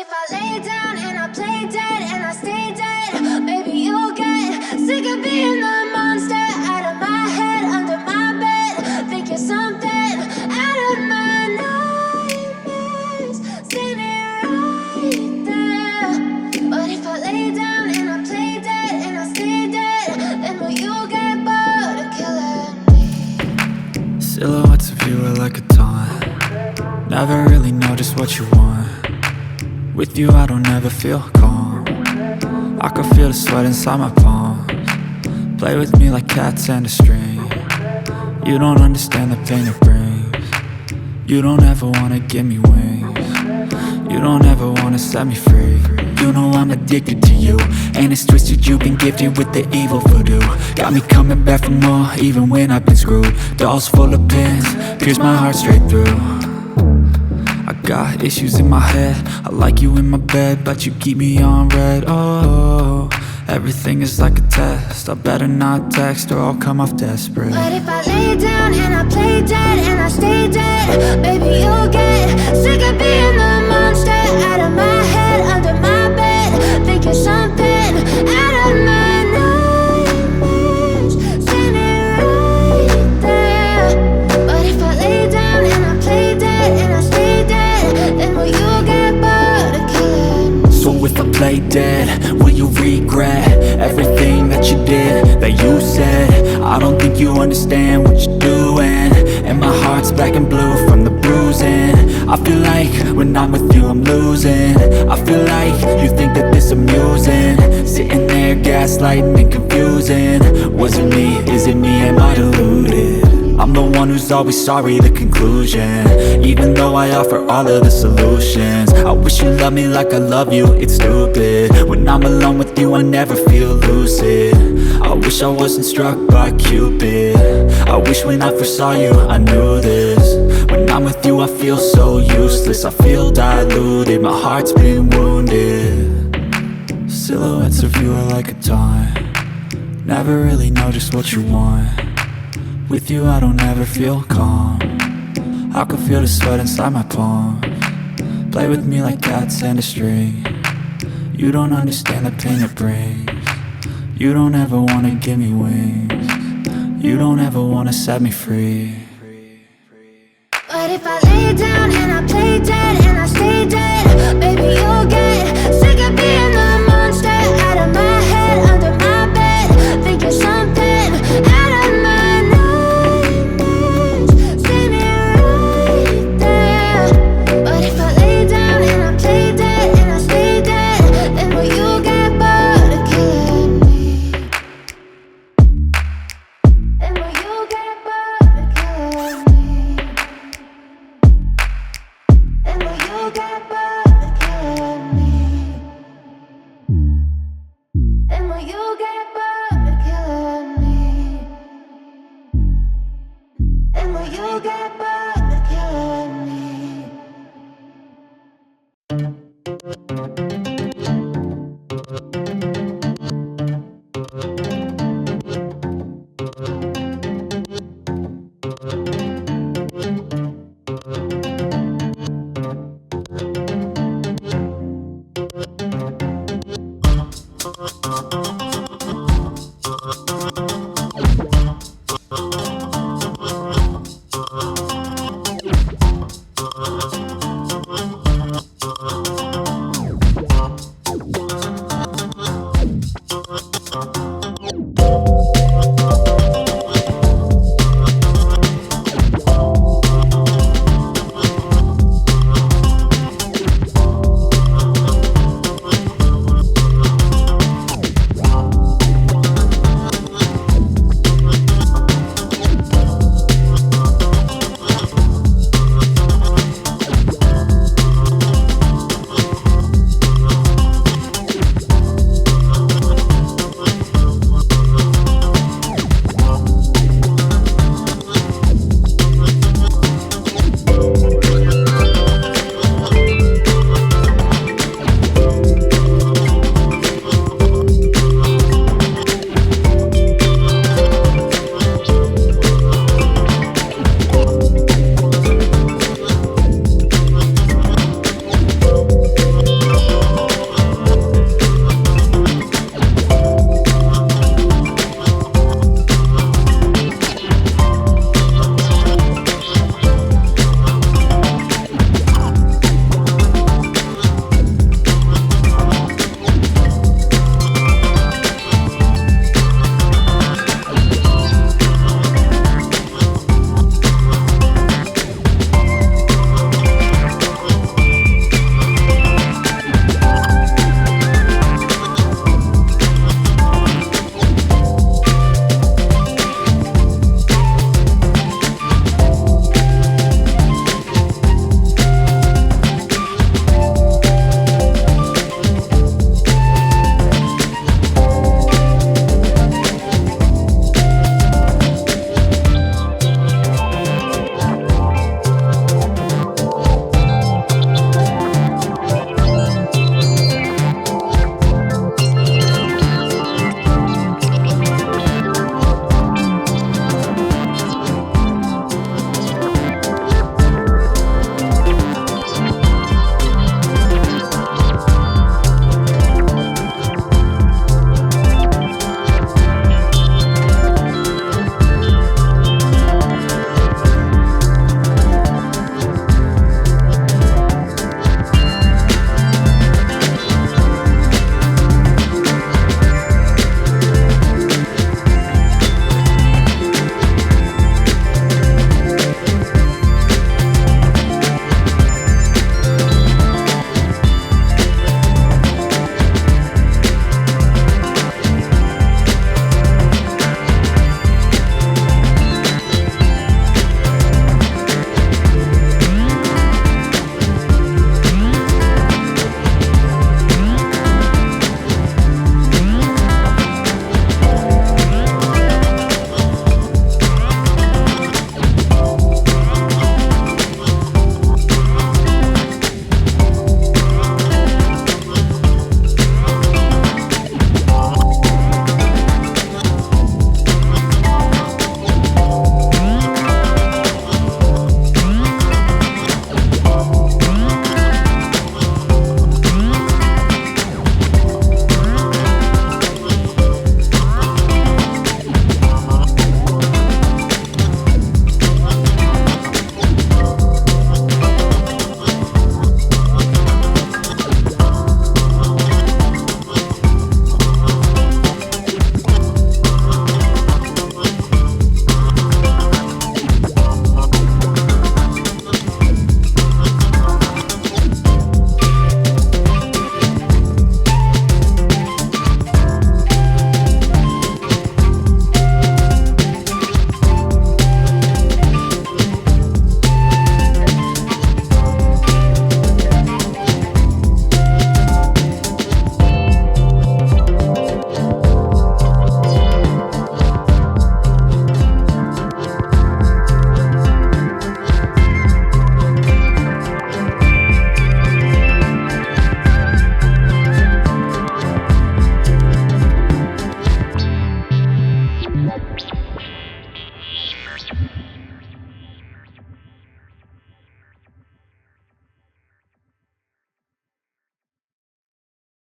if I lay down and I play dead and I stay dead, maybe you'll get sick of being the monster out of my head, under my bed, thinking something out of my nightmares, standing right there. But if I lay down and I play dead and I stay dead, then will you get bored of killing me? Silhouettes of you are like a taunt. Never really know just what you want. With you I don't ever feel calm. I can feel the sweat inside my palms. Play with me like cats and a string. You don't understand the pain it brings. You don't ever wanna give me wings. You don't ever wanna set me free. You know I'm addicted to you, and it's twisted, you've been gifted with the evil voodoo. Got me coming back for more, even when I've been screwed. Dolls full of pins, pierce my heart straight through. I got issues in my head, I like you in my bed, but you keep me on red. Oh, everything is like a test. I better not text or I'll come off desperate. But if I lay down and I play dead and I stay dead, baby you'll get sick of being the monster out of my head, under my bed, thinking something out of my nightmares, standing right there. But if I lay down and I play dead and I stay dead, then will you get bored of killing me? So if I play dead, will you regret everything that you did, that you said? I don't think you understand what you're doing, and my heart's black and blue from the bruising. I feel like when I'm with you I'm losing. I feel like you think that this amusing, sitting there gaslighting and confusing. Was it me? Is it me? Am I deluded? I'm the one who's always sorry, the conclusion, even though I offer all of the solutions. I wish you loved me like I love you, it's stupid. When I'm alone with you I never feel lucid. I wish I wasn't struck by Cupid. I wish when I first saw you I knew this. When I'm with you I feel so useless, I feel diluted, my heart's been wounded. Silhouettes of you are like a taunt. Never really know just what you want. With you I don't ever feel calm. I can feel the sweat inside my palms. Play with me like cats and a string. You don't understand the pain it brings. You don't ever wanna give me wings. You don't ever wanna set me free. But if I lay down and I play dead and I stay dead,